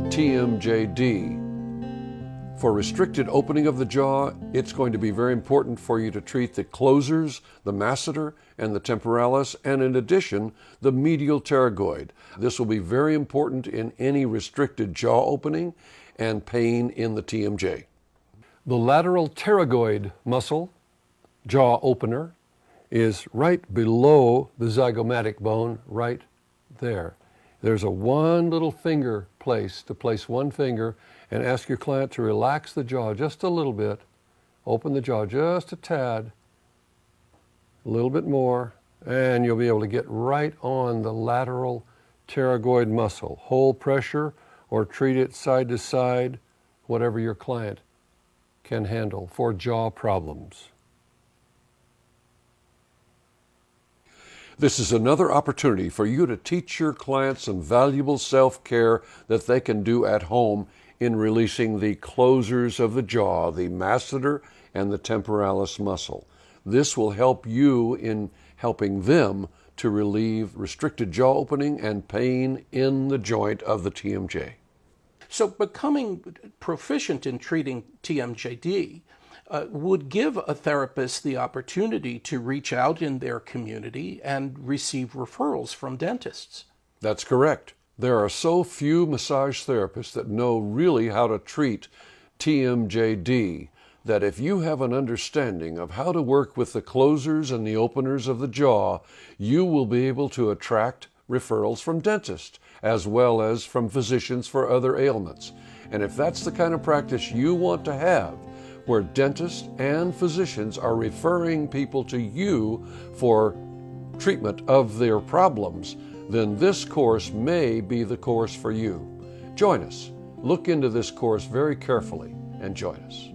TMJD. For restricted opening of the jaw, it's going to be very important for you to treat the closers, the masseter, and the temporalis, and in addition, the medial pterygoid. This will be very important in any restricted jaw opening and pain in the TMJ. The lateral pterygoid muscle, jaw opener, is right below the zygomatic bone, right there. There's a one little finger place to place one finger and ask your client to relax the jaw just a little bit, open the jaw just a tad, a little bit more, and you'll be able to get right on the lateral pterygoid muscle. Hold pressure or treat it side to side, whatever your client can handle for jaw problems. This is another opportunity for you to teach your clients some valuable self-care that they can do at home in releasing the closers of the jaw, the masseter and the temporalis muscle. This will help you in helping them to relieve restricted jaw opening and pain in the joint of the TMJ. So becoming proficient in treating TMJD would give a therapist the opportunity to reach out in their community and receive referrals from dentists. That's correct. There are so few massage therapists that know really how to treat TMJD that if you have an understanding of how to work with the closers and the openers of the jaw, you will be able to attract referrals from dentists as well as from physicians for other ailments. And if that's the kind of practice you want to have, where dentists and physicians are referring people to you for treatment of their problems, then this course may be the course for you. Join us. Look into this course very carefully and join us.